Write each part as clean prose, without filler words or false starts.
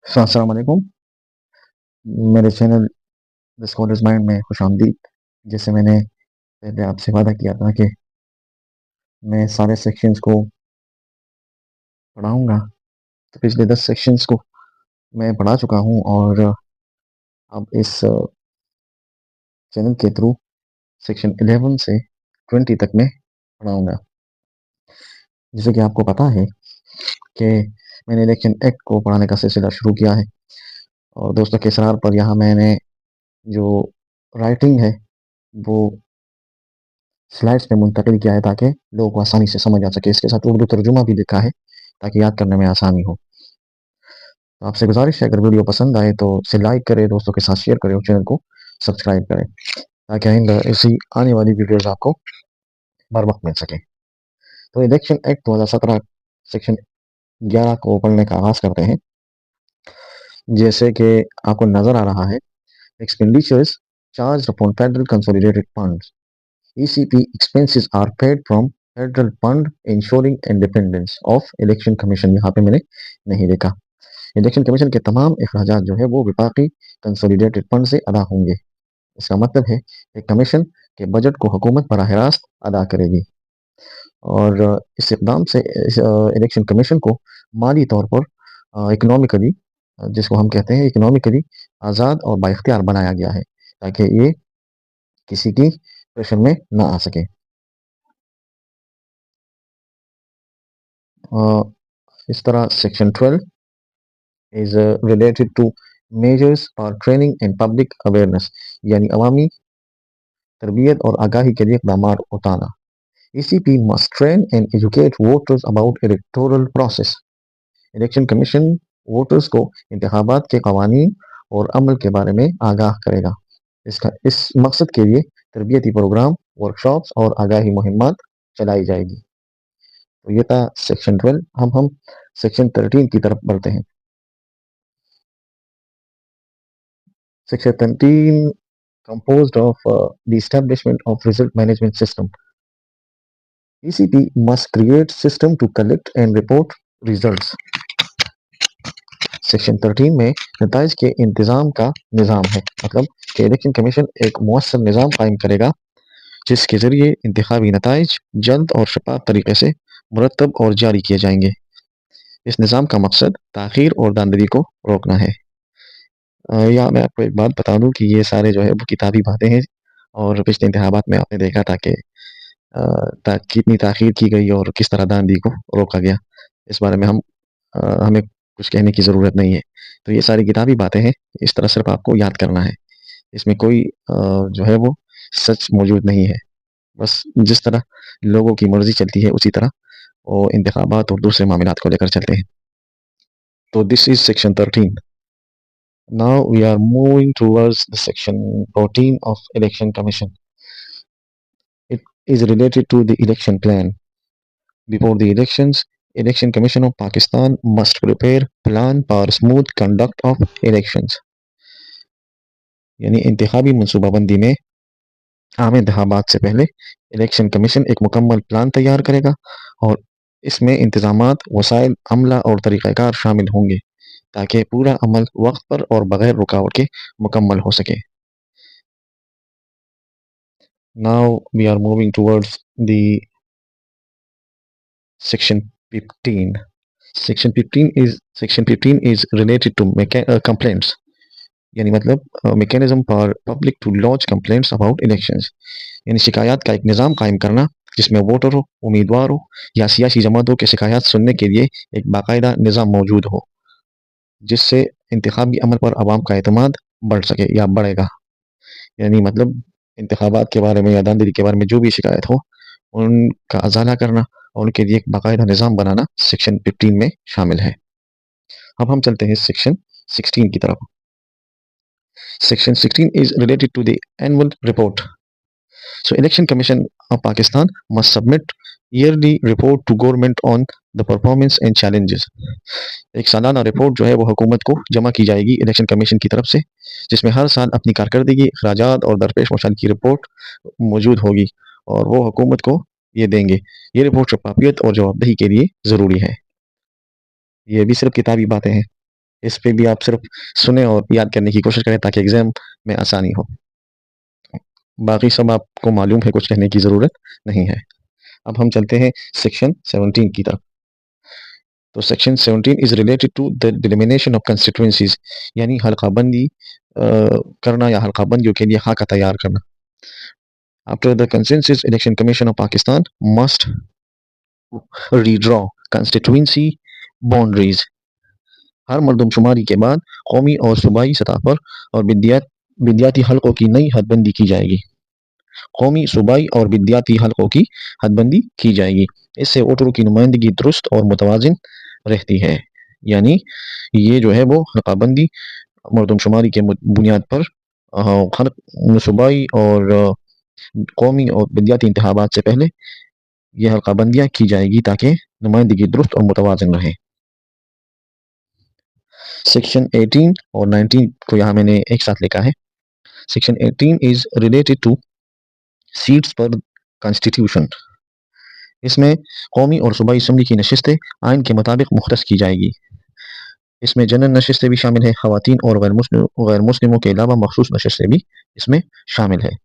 السلام علیکم میرے چینل دا اسکالرز مائنڈ میں خوش آمدید. جیسے میں نے پہلے آپ سے وعدہ کیا تھا کہ میں سارے سیکشنز کو پڑھاؤں گا، تو پچھلے 10 سیکشنز کو میں پڑھا چکا ہوں اور اب اس چینل کے تھرو سیکشن 11 سے 20 تک میں پڑھاؤں گا. جیسے کہ آپ کو پتا ہے کہ میں نے الیکشن ایکٹ کو پڑھانے کا سلسلہ شروع کیا ہے، اور دوستوں کے اصرار پر یہاں میں نے جو رائٹنگ ہے وہ سلائڈس پہ منتقل کیا ہے تاکہ لوگوں کو آسانی سے سمجھ آ سکے. اس کے ساتھ اردو ترجمہ بھی لکھا ہے تاکہ یاد کرنے میں آسانی ہو. تو آپ سے گزارش ہے اگر ویڈیو پسند آئے تو اسے لائک کرے، دوستوں کے ساتھ شیئر کرے اور چینل کو سبسکرائب کرے تاکہ آئندہ ایسی آنے والی ویڈیوز آپ کو بر وقت مل سکے. تو الیکشن ایکٹ 2017 سیکشن 11 کو پڑھنے کا آغاز کرتے ہیں. جیسے کہ آپ کو نظر آ رہا ہے، expenditures charged upon federal consolidated funds ECP expenses are paid from federal fund ensuring independence of election commission. یہاں پہ میں نے نہیں لکھا. الیکشن کمیشن کے تمام اخراجات جو ہے وہ وفاقی کنسولیڈیٹڈ فنڈ سے ادا ہوں گے. اس کا مطلب ہے کہ کمیشن کے بجٹ کو حکومت براہ راست ادا کرے گی، اور اس اقدام سے الیکشن کمیشن کو مالی طور پر اکنامکلی، جس کو ہم کہتے ہیں اکنامکلی آزاد اور بااختیار بنایا گیا ہے تاکہ یہ کسی کی پریشر میں نہ آ سکے. اس طرح section 12 is related to measures for training and public awareness، یعنی عوامی تربیت اور آگاہی کے لیے اقدامات اٹھانا. ECP must train and educate voters about electoral process. Election commission voters کو انتخابات کے قوانین اور عمل کے بارے میں آگاہ کرے گا. اس مقصد کے لیے تربیتی پروگرام، ورکشاپس اور آگاہی مہمات چلائی جائے گی. تو یہ تھا سیکشن 12. ہم سیکشن 13 کی طرف بڑھتے ہیں. Section 13 composed of the establishment of result management system. ECP must create system to collect and report results. Section 13 میں نتائج کے انتظام کا نظام ہے، مطلب کہ الیکشن کمیشن ایک مؤثر نظام قائم کرے گا جس کے ذریعے انتخابی نتائج جلد اور شفاف طریقے سے مرتب اور جاری کیے جائیں گے. اس نظام کا مقصد تاخیر اور دھاندلی کو روکنا ہے. یا میں آپ کو ایک بات بتا دوں کہ یہ سارے جو ہے وہ کتابی باتیں ہیں، اور پچھلے انتخابات میں آپ نے دیکھا تھا کہ کتنی تاخیر کی گئی اور کس طرح دھاندلی کو روکا گیا. اس بارے میں ہمیں کچھ کہنے کی ضرورت نہیں ہے. تو یہ ساری کتابی باتیں ہیں، اس طرح صرف آپ کو یاد کرنا ہے. اس میں کوئی جو ہے وہ سچ موجود نہیں ہے. بس جس طرح لوگوں کی مرضی چلتی ہے اسی طرح وہ انتخابات اور دوسرے معاملات کو لے کر چلتے ہیں. تو دس is section 13. Now we are moving towards the section 14 of Election Commission. It is related to the election plan. Before the elections, Election Commission of Pakistan must prepare plan for smooth conduct of elections. یعنی انتخابی منصوبہ بندی میں عام انتخابات سے پہلے election commission ایک مکمل پلان تیار کرے گا، اور اس میں انتظامات، وسائل، عملہ اور طریقہ کار شامل ہوں گے تاکہ پورا عمل وقت پر اور بغیر رکاوٹ کے مکمل ہو سکے. Now we are moving towards the section 15. Section 15 is related to complaints. یعنی مطلب mechanism for public to launch complaints about elections, یعنی شکایات کا ایک نظام قائم کرنا جس میں ووٹروں، امیدواروں یا سیاسی جماعتوں کے شکایات سننے کے لیے ایک باقاعدہ نظام موجود ہو، جس سے انتخابی عمل پر عوام کا اعتماد بڑھ سکے یا بڑھے گا. یعنی مطلب انتخابات کے بارے میں یا دھاندلی کے بارے میں جو بھی شکایت ہو ان کا ازالہ کرنا اور ان کے لیے ایک باقاعدہ نظام بنانا سیکشن 15 میں شامل ہے. اب ہم چلتے ہیں سیکشن 16 کی طرف. Section 16 is related to the annual report. So Election Commission of Pakistan must submit yearly report to government on the performance and challenges. ایک سالانہ رپورٹ جو ہے وہ حکومت کو جمع کی جائے گی الیکشن کمیشن کی طرف سے، جس میں ہر سال اپنی کارکردگی، اخراجات اور درپیش مسائل کی رپورٹ موجود ہوگی، اور وہ حکومت کو یہ دیں گے. یہ رپورٹ شفافیت اور جواب دہی کے لیے ضروری ہے. یہ بھی صرف کتابی باتیں ہیں. اس پہ بھی آپ صرف سنیں اور یاد کرنے کی کوشش کریں تاکہ ایگزام میں آسانی ہو. باقی سب آپ کو معلوم ہے, کچھ کہنے کی ضرورت نہیں ہے. اب ہم چلتے ہیں سیکشن 17 کی طرف. تو section 17 is related to the delimitation of constituencies, یعنی حلقہ بندی کرنا یا حلقہ بندیوں کے لیے خاکہ تیار کرنا. After the consensus, Election Commission of Pakistan must redraw constituency boundaries. ہر مردم شماری کے بعد قومی اور صوبائی سطح پر اور بدیاتی حلقوں کی نئی حد بندی کی جائے گی. قومی, صوبائی اور بدیاتی حلقوں کی حد بندی کی جائے گی. اس سے ووٹروں کی نمائندگی درست اور متوازن رہتی ہے. یعنی یہ جو ہے وہ حلقہ بندی مردم شماری کے بنیاد پر صوبائی اور قومی اور بدیاتی انتخابات سے پہلے یہ حلقہ بندیاں کی جائے گی تاکہ نمائندگی درست اور متوازن رہے. سیکشن 18 اور 19 کو یہاں میں نے ایک ساتھ لکھا ہے. Section 18 is related to seats پر کانسٹیٹیوشن. اس میں قومی اور صوبائی اسمبلی کی نشستیں آئین کے مطابق مختص کی جائے گی. اس میں جنرل نشستیں بھی شامل ہیں. خواتین اور غیر مسلموں کے علاوہ مخصوص نشستیں بھی اس میں شامل ہے.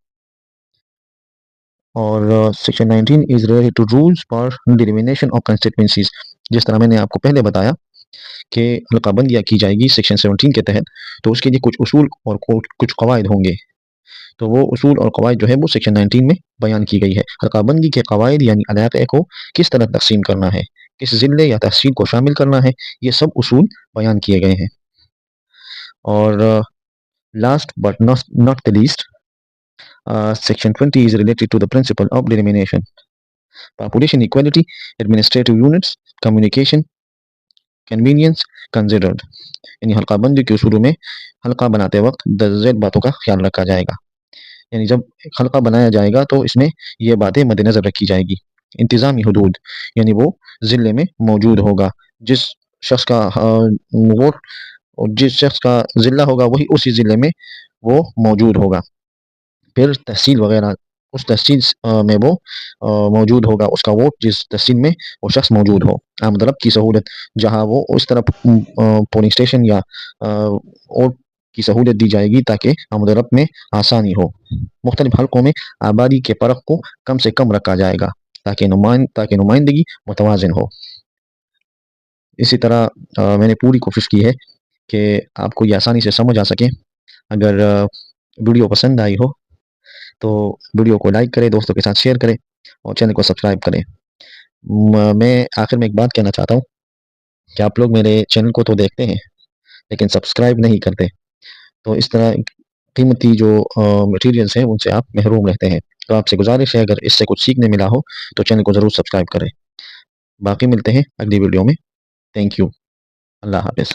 اور section 19 is related to rules for delimitation of constituencies. جس طرح میں نے آپ کو پہلے بتایا کہ حلقہ بندیاں کی جائے گی سیکشن 17 کے تحت, تو اس کے لیے کچھ اصول اور کچھ قواعد ہوں گے. تو وہ اصول اور قواعد جو ہے وہ سیکشن 19 میں بیان کی گئی ہے. حلقہ بندی کے قواعد یعنی علاقے کو کس طرح تقسیم کرنا ہے, کس ضلع یا تحصیل کو شامل کرنا ہے, یہ سب اصول بیان کیے گئے ہیں. اور last but not the least, section 20 is related to the principle of delimitation. Population equality, administrative units, communication, convenience considered. یعنی حلقہ بندی کے اصولوں میں حلقہ بناتے وقت درج ذیل باتوں کا خیال رکھا جائے گا. یعنی جب حلقہ بنایا جائے گا تو اس میں یہ باتیں مد نظر رکھی جائے گی. انتظامی حدود, یعنی وہ ضلع میں موجود ہوگا. جس شخص کا ووٹ اور جس شخص کا ضلع ہوگا وہی اسی ضلع میں وہ موجود ہوگا. پھر تحصیل وغیرہ, اس تحصیل میں وہ موجود ہوگا, اس کا ووٹ جس تحصیل میں وہ شخص موجود ہو. آمد رفت کی سہولت, جہاں وہ اس طرح پولنگ اسٹیشن یا ووٹ کی سہولت دی جائے گی تاکہ آمد و رفت میں آسانی ہو. مختلف حلقوں میں آبادی کے فرق کو کم سے کم رکھا جائے گا تاکہ نمائندگی متوازن ہو. اسی طرح میں نے پوری کوشش کی ہے کہ آپ کو یہ آسانی سے سمجھ آ سکے. اگر ویڈیو پسند آئی ہو تو ویڈیو کو لائک کریں, دوستوں کے ساتھ شیئر کریں اور چینل کو سبسکرائب کریں. میں آخر میں ایک بات کہنا چاہتا ہوں کہ آپ لوگ میرے چینل کو تو دیکھتے ہیں لیکن سبسکرائب نہیں کرتے, تو اس طرح قیمتی جو مٹیریلز ہیں ان سے آپ محروم رہتے ہیں. تو آپ سے گزارش ہے اگر اس سے کچھ سیکھنے ملا ہو تو چینل کو ضرور سبسکرائب کریں. باقی ملتے ہیں اگلی ویڈیو میں. Thank you. اللہ حافظ.